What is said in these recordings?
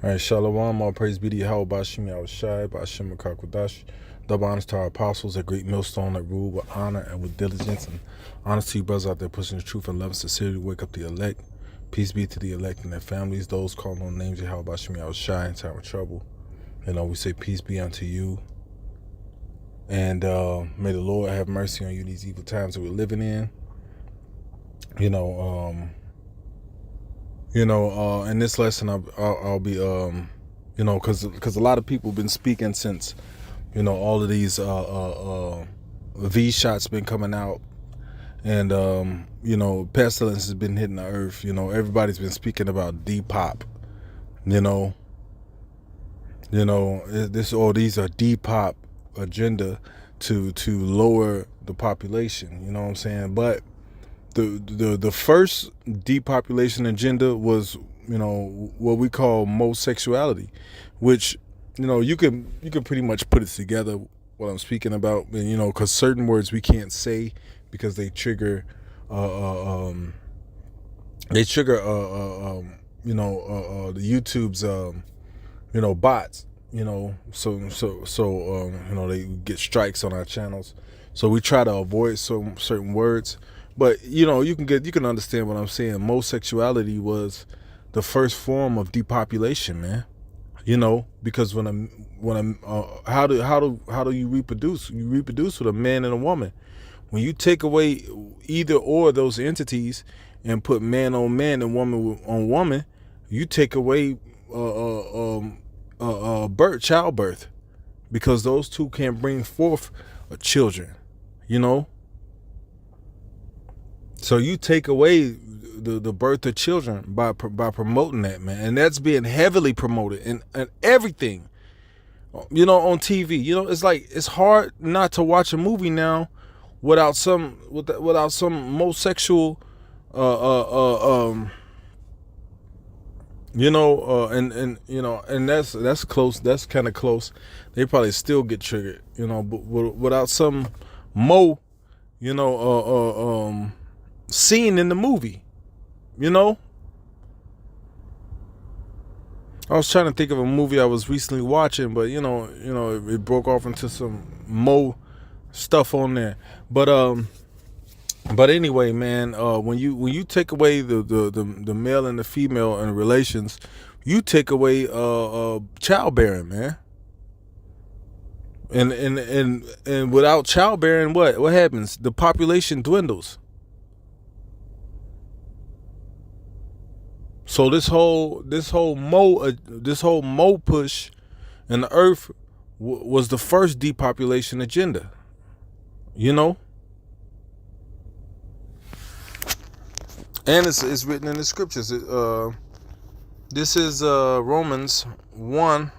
All right, Shalom, all praise be to Yahweh Bashim Yahushai, Bashim Kakwadash. Double honors to our apostles, a great millstone that rule with honor and with diligence. And honor to you, brothers out there pushing the truth and love and sincerity to wake up the elect. Peace be to the elect and their families, those calling on the names of Yahweh Bashim Yahushai in time of trouble. We say peace be unto you. And may the Lord have mercy on you these evil times that we're living in. In this lesson, I'll be, because a lot of people have been speaking since, all of these V shots been coming out, and pestilence has been hitting the earth. Everybody's been speaking about Depop. These are Depop agenda to lower the population. You know what I'm saying? But the first depopulation agenda was, what we call sexuality, which, you can pretty much put it together what I'm speaking about, and, because certain words we can't say because they trigger the YouTube's bots, they get strikes on our channels, so we try to avoid certain words. But you can understand what I'm saying. Homosexuality was the first form of depopulation, man. Because how do you reproduce? You reproduce with a man and a woman. When you take away either or of those entities and put man on man and woman on woman, you take away childbirth, because those two can't bring forth children. So you take away the birth of children by promoting that, man. And that's being heavily promoted and everything, on TV. It's like, it's hard not to watch a movie now without some homosexual, and that's close. That's kind of close. They probably still get triggered, but without some scene in the movie, I was trying to think of a movie I was recently watching, but it broke off into some stuff on there. But anyway, man, when you take away the male and the female in relations, you take away childbearing, man. And without childbearing, what happens? The population dwindles. So this whole mo push in the earth was the first depopulation agenda. And it's written in the scriptures. This is Romans 1.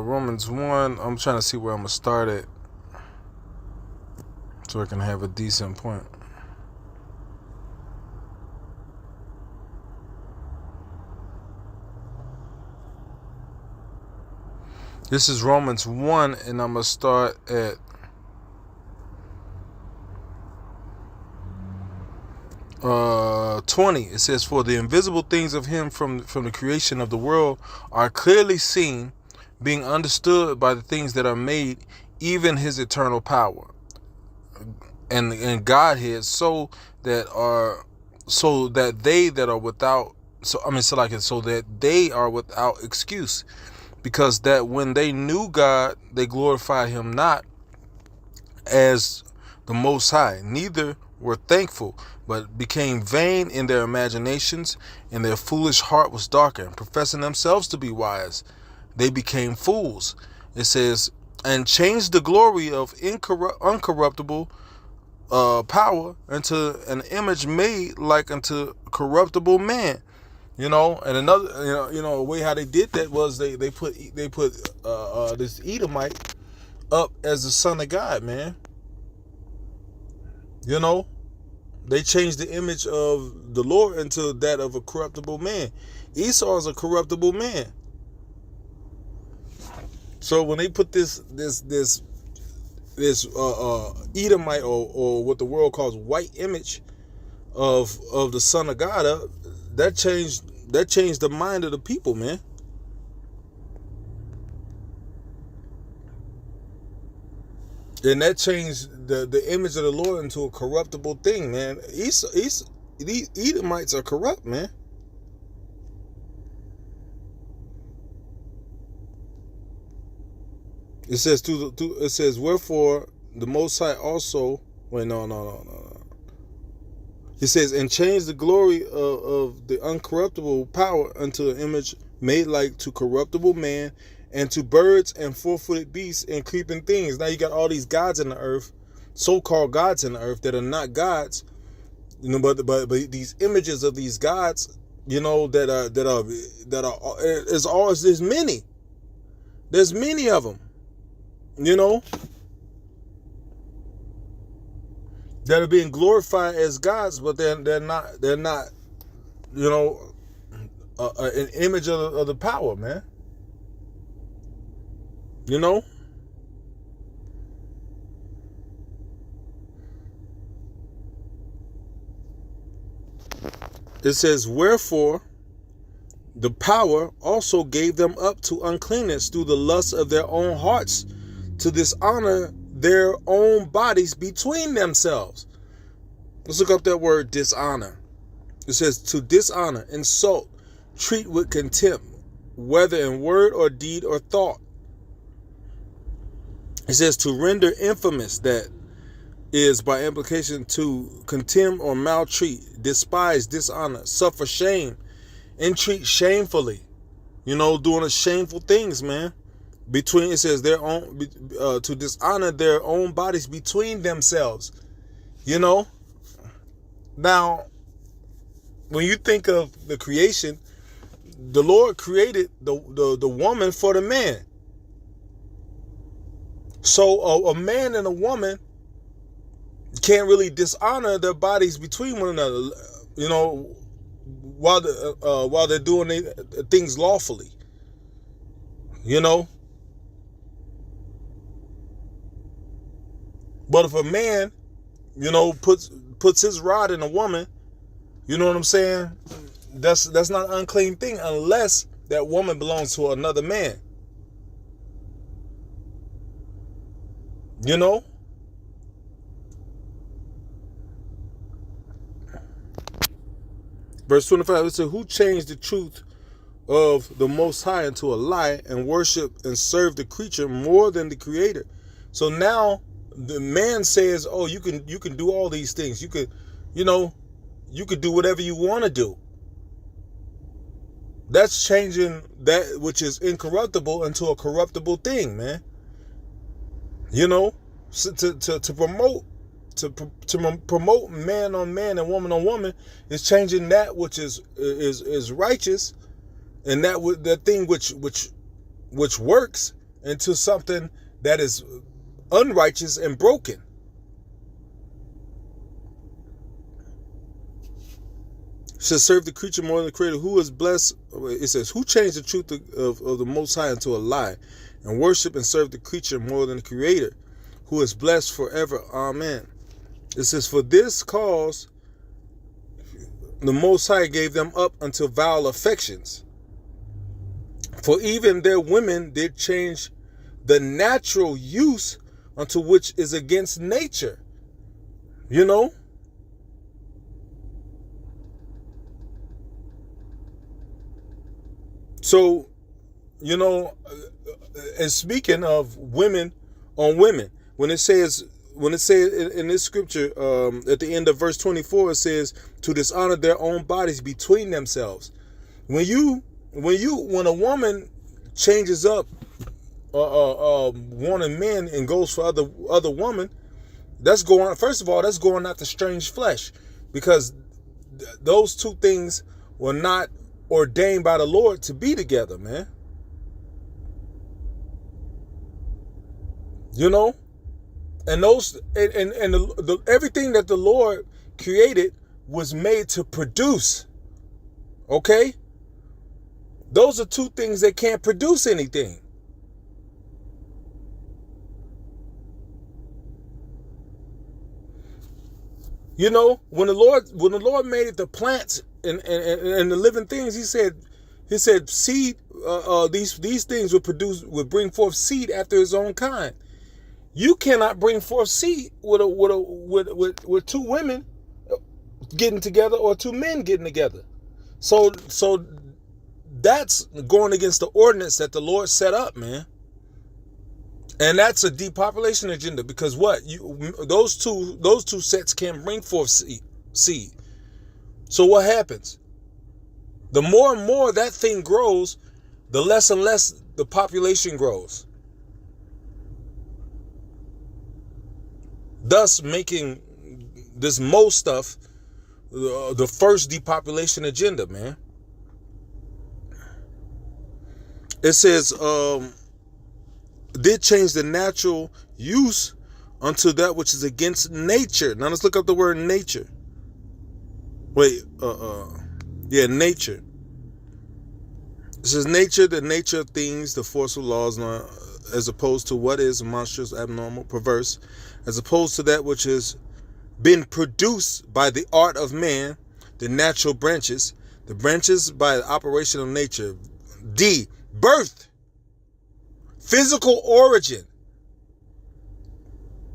Romans 1, I'm trying to see where I'm going to start it so I can have a decent point. This is Romans 1, and I'm going to start at uh 20. It says, "For the invisible things of him from the creation of the world are clearly seen, being understood by the things that are made, even his eternal power and Godhead, so that they are without excuse, because that when they knew God, they glorified him not as the Most High, neither were thankful, but became vain in their imaginations, and their foolish heart was darkened. Professing themselves to be wise, they became fools." It says, "And changed the glory of uncorruptible power into an image made like unto corruptible man." And another, a way how they did that was they put this Edomite up as the son of God, man. You know, they changed the image of the Lord into that of a corruptible man. Esau is a corruptible man. So when they put this Edomite, or what the world calls white image of the Son of God up, that changed the mind of the people, man. And that changed the image of the Lord into a corruptible thing, man. These Edomites are corrupt, man. It says wherefore the Most High also. Wait, no. It says, and change the glory of the uncorruptible power unto an image made like to corruptible man, and to birds and four-footed beasts and creeping things. Now you got all these gods in the earth, so-called gods in the earth that are not gods, you know, but these images of these gods, you know, there's many of them, you know, that are being glorified as gods, but they're not, you know, an image of the power, man. You know? It says, wherefore the power also gave them up to uncleanness through the lust of their own hearts, to dishonor their own bodies between themselves. Let's look up that word dishonor. It says to dishonor, insult, treat with contempt, whether in word or deed or thought. It says to render infamous, that is by implication to contemn or maltreat, despise, dishonor, suffer shame, entreat shamefully. You know, doing shameful things, man. It says their own, to dishonor their own bodies between themselves. You know? Now, when you think of the creation, the Lord created the woman for the man. So a man and a woman can't really dishonor their bodies between one another, you know, while they're doing things lawfully, you know. But if a man, you know, puts his rod in a woman, you know what I'm saying? That's not an unclean thing unless that woman belongs to another man. You know? Verse 25, it says, who changed the truth of the Most High into a lie, and worship and serve the creature more than the Creator. So now the man says, oh, you can do all these things. You could, you know, you could do whatever you want to do. That's changing that which is incorruptible into a corruptible thing, man. You know, so to promote man on man and woman on woman is changing that which is righteous, and that thing which works into something that is unrighteous and broken. Should serve the creature more than the Creator, who is blessed. It says, who changed the truth of the Most High into a lie, and worship and serve the creature more than the Creator, who is blessed forever. Amen. It says, for this cause the Most High gave them up unto vile affections. For even their women did change the natural use unto which is against nature. You know? So, you know, and speaking of women on women, when it says in this scripture, at the end of verse 24, it says to dishonor their own bodies between themselves. When a woman changes up wanting men and goes for other women, that's going after strange flesh, because those two things were not ordained by the Lord to be together, man. You know, And those and everything that the Lord created was made to produce. Okay? Those are two things that can't produce anything. You know, when the Lord made the plants and the living things, he said seed these things would bring forth seed after his own kind. You cannot bring forth seed with two women getting together or two men getting together. So that's going against the ordinance that the Lord set up, man. And that's a depopulation agenda, because those two sets can't bring forth seed. So what happens? The more and more that thing grows, the less and less the population grows. Thus making this most stuff the first depopulation agenda, man. It says, did change the natural use unto that which is against nature. Now let's look up the word nature. Nature. It says nature, the nature of things, the force of laws, as opposed to what is monstrous, abnormal, perverse, as opposed to that which has been produced by the art of man, the natural branches, the branches by the operation of nature. D, birth, physical origin.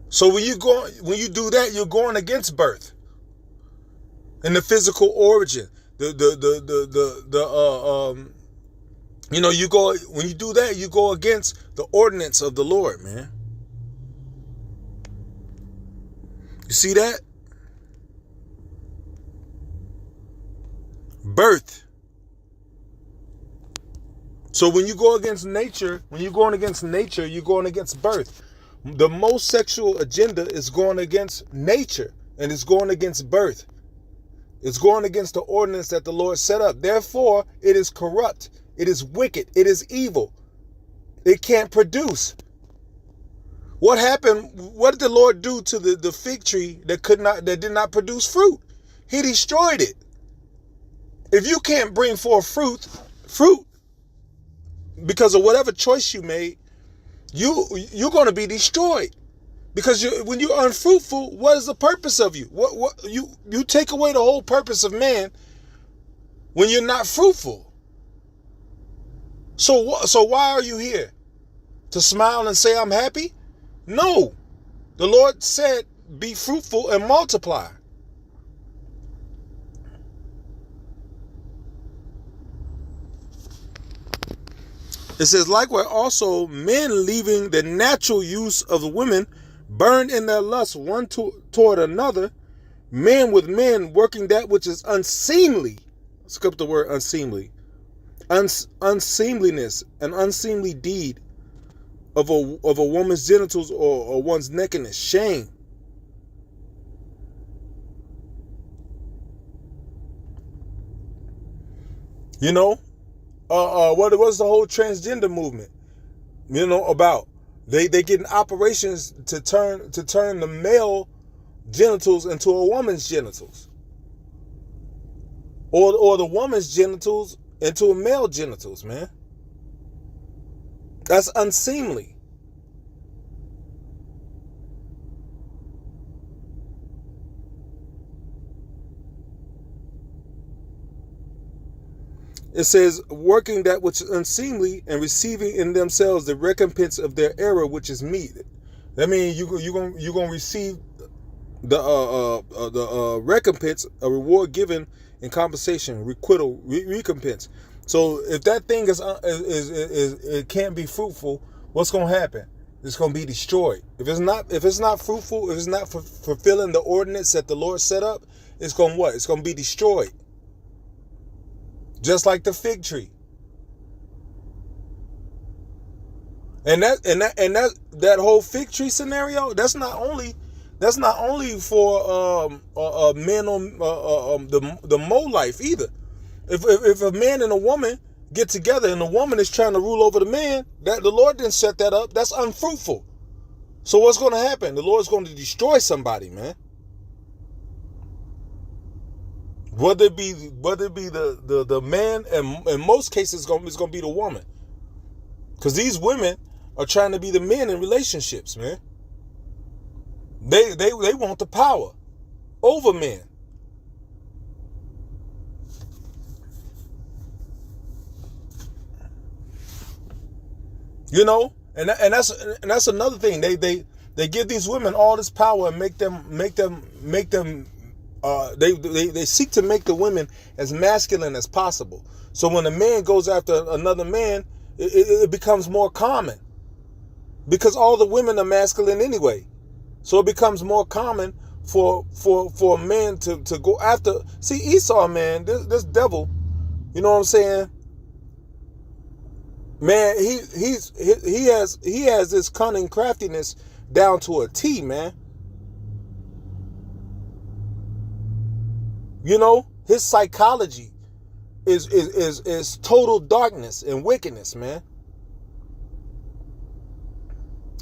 So when you do that, you're going against birth and the physical origin. When you do that, you go against the ordinance of the Lord, man. You see that? Birth. So when you go against nature, you're going against birth. The most sexual agenda is going against nature, and it's going against birth. It's going against the ordinance that the Lord set up. Therefore, it is corrupt. It is wicked. It is evil. It can't produce. What happened? What did the Lord do to the fig tree that did not produce fruit? He destroyed it. If you can't bring forth fruit because of whatever choice you made, you're going to be destroyed. Because when you're unfruitful, what is the purpose of you? What you take away the whole purpose of man when you're not fruitful. So why are you here? To smile and say I'm happy? No. The Lord said, be fruitful and multiply. It says, likewise also men leaving the natural use of women burned in their lust one toward another, men with men working that which is unseemly. Let's look up the word unseemly. Unseemliness, an unseemly deed of a woman's genitals or one's nakedness, shame. You know, what was the whole transgender movement? You know, about they getting operations to turn the male genitals into a woman's genitals, or the woman's genitals into a male genitals, man. That's unseemly. It says, working that which is unseemly and receiving in themselves the recompense of their error, which is meet. That means you're gonna receive the recompense, a reward given in compensation, requital, recompense. So if that thing is it can't be fruitful, what's gonna happen? It's gonna be destroyed. If it's not fruitful, if it's not fulfilling the ordinance that the Lord set up, it's gonna what? It's gonna be destroyed. Just like the fig tree. And that whole fig tree scenario, that's not only for men on the Mo life either. If a man and a woman get together and the woman is trying to rule over the man, that the Lord didn't set that up. That's unfruitful. So what's going to happen? The Lord's going to destroy somebody, man. Whether it be the man, and in most cases it's going to be the woman. Because these women are trying to be the men in relationships, man. They want the power over men. You know, and that's another thing. They give these women all this power and they seek to make the women as masculine as possible. So when a man goes after another man, it becomes more common, because all the women are masculine anyway. So it becomes more common for a man to go after. See, Esau, man, this devil, you know what I'm saying? Man, he has this cunning craftiness down to a T, man. You know, his psychology is total darkness and wickedness, man.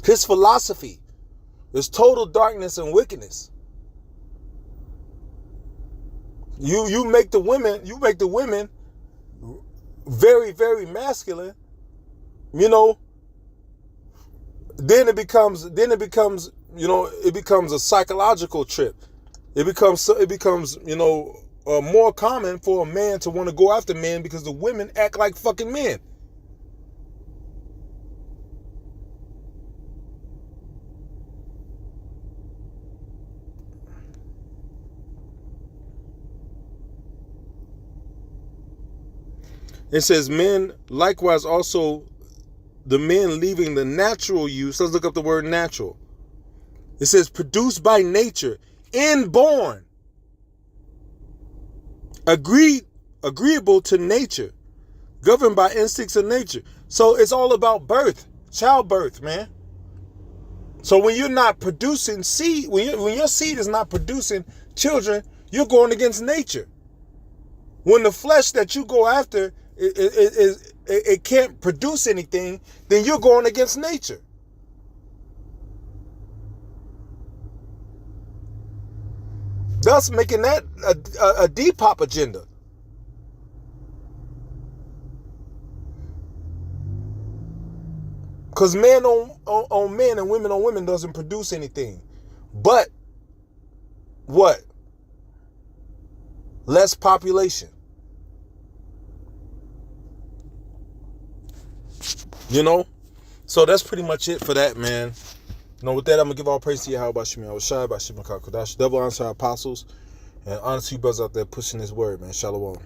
His philosophy is total darkness and wickedness. You make the women very, very masculine. You know, then it becomes you know, it becomes a psychological trip. It becomes you know, more common for a man to want to go after men because the women act like fucking men. It says men likewise also, the men leaving the natural use. Let's look up the word natural. It says produced by nature, inborn, agreeable to nature, governed by instincts of nature. So it's all about birth, childbirth, man. So when you're not producing seed, when your seed is not producing children, you're going against nature. When the flesh that you go after it can't produce anything, then you're going against nature. Thus making that a Depop agenda. Because man on men and women on women doesn't produce anything. But what? Less population. You know? So that's pretty much it for that, man. You know, with that, I'm going to give all praise to you. How about you, man? I was shy about Shimon Kakodash. Devil answer our apostles. And honestly, brothers out there pushing this word, man. Shalom.